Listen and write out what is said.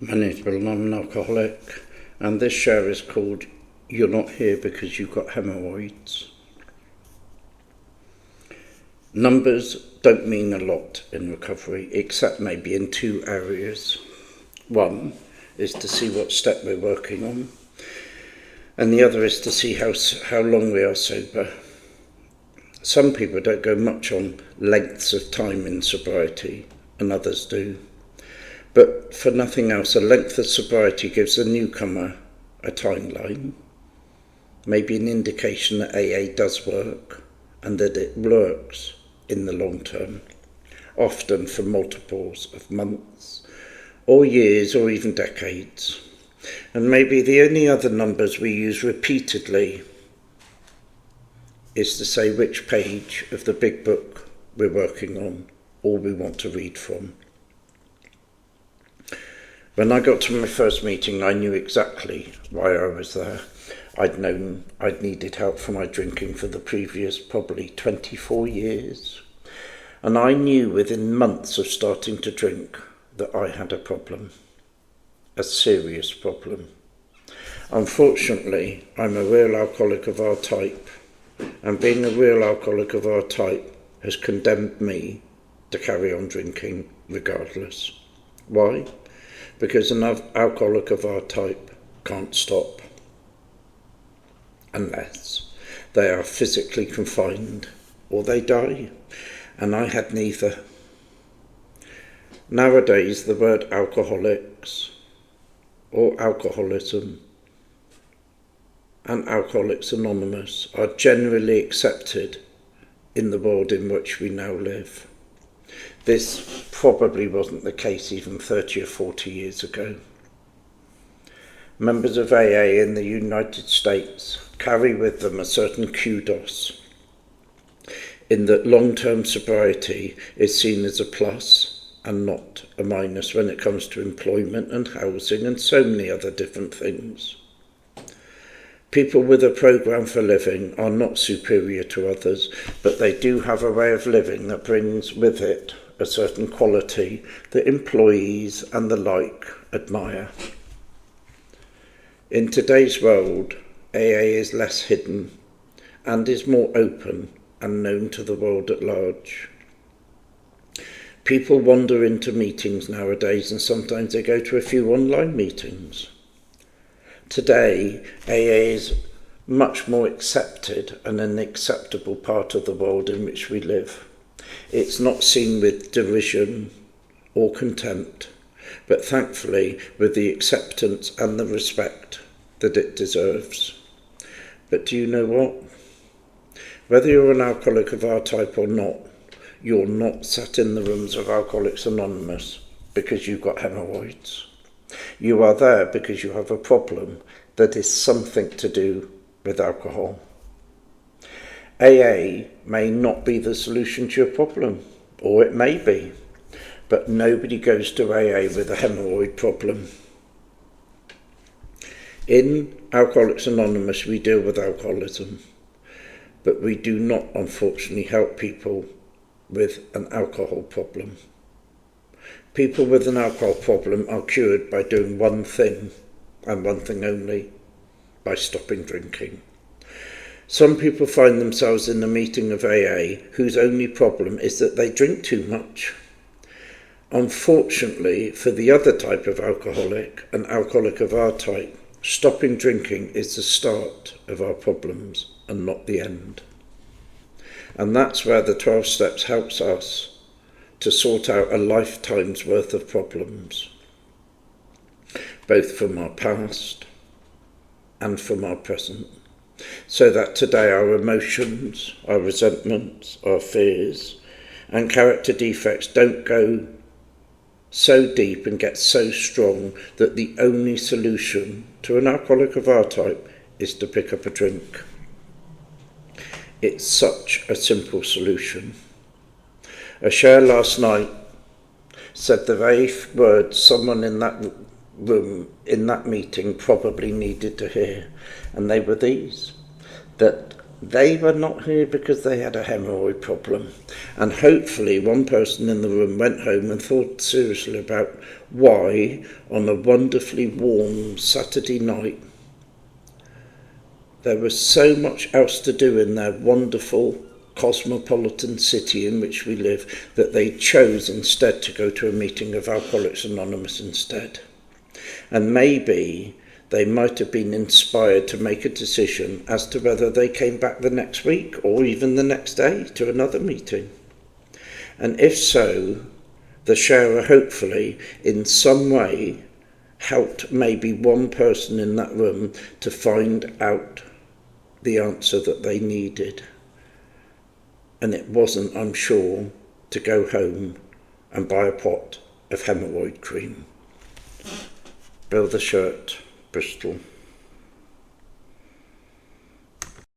My name's Bill and I'm an alcoholic, and this share is called You're Not Here Because You've Got Haemorrhoids. Numbers don't mean a lot in recovery, except maybe in two areas. One is to see what step we're working on, and the other is to see how long we are sober. Some people don't go much on lengths of time in sobriety, and others do. But for nothing else, a length of sobriety gives a newcomer a timeline, maybe an indication that AA does work, and that it works in the long term, often for multiples of months, or years, or even decades. And maybe the only other numbers we use repeatedly is to say which page of the big book we're working on, or we want to read from. When I got to my first meeting, I knew exactly why I was there. I'd known I'd needed help for my drinking for the previous probably 24 years. And I knew within months of starting to drink that I had a problem, a serious problem. Unfortunately, I'm a real alcoholic of our type, and being a real alcoholic of our type has condemned me to carry on drinking regardless. Why? Because an alcoholic of our type can't stop unless they are physically confined or they die, and I had neither. Nowadays, the word alcoholics or alcoholism and Alcoholics Anonymous are generally accepted in the world in which we now live. This probably wasn't the case even 30 or 40 years ago. Members of AA in the United States carry with them a certain kudos, in that long-term sobriety is seen as a plus and not a minus when it comes to employment and housing and so many other different things. People with a programme for living are not superior to others, but they do have a way of living that brings with it a certain quality that employees and the like admire. In today's world, AA is less hidden and is more open and known to the world at large. People wander into meetings nowadays, and sometimes they go to a few online meetings. Today, AA is much more accepted and an acceptable part of the world in which we live. It's not seen with derision or contempt, but thankfully with the acceptance and the respect that it deserves. But do you know what? Whether you're an alcoholic of our type or not, you're not sat in the rooms of Alcoholics Anonymous because you've got hemorrhoids. You are there because you have a problem that is something to do with alcohol. AA may not be the solution to your problem, or it may be, but nobody goes to AA with a hemorrhoid problem. In Alcoholics Anonymous, we deal with alcoholism, but we do not, unfortunately, help people with an alcohol problem. People with an alcohol problem are cured by doing one thing, and one thing only, by stopping drinking. Some people find themselves in a meeting of AA whose only problem is that they drink too much. Unfortunately, for the other type of alcoholic, an alcoholic of our type, stopping drinking is the start of our problems and not the end. And that's where the 12 steps helps us to sort out a lifetime's worth of problems, both from our past and from our present, so that today our emotions, our resentments, our fears and character defects don't go so deep and get so strong that the only solution to an alcoholic of our type is to pick up a drink. It's such a simple solution. A share last night said the very words someone in that room, in that meeting, probably needed to hear, and they were these: that They were not here because they had a hemorrhoid problem. And hopefully one person in the room went home and thought seriously about why, on a wonderfully warm Saturday night, there was so much else to do in their wonderful cosmopolitan city in which we live that they chose instead to go to a meeting of Alcoholics Anonymous instead. And maybe they might have been inspired to make a decision as to whether they came back the next week or even the next day to another meeting. And if so, the sharer hopefully in some way helped maybe one person in that room to find out the answer that they needed. And it wasn't, I'm sure, to go home and buy a pot of hemorrhoid cream. Bill the Shirt, Bristol.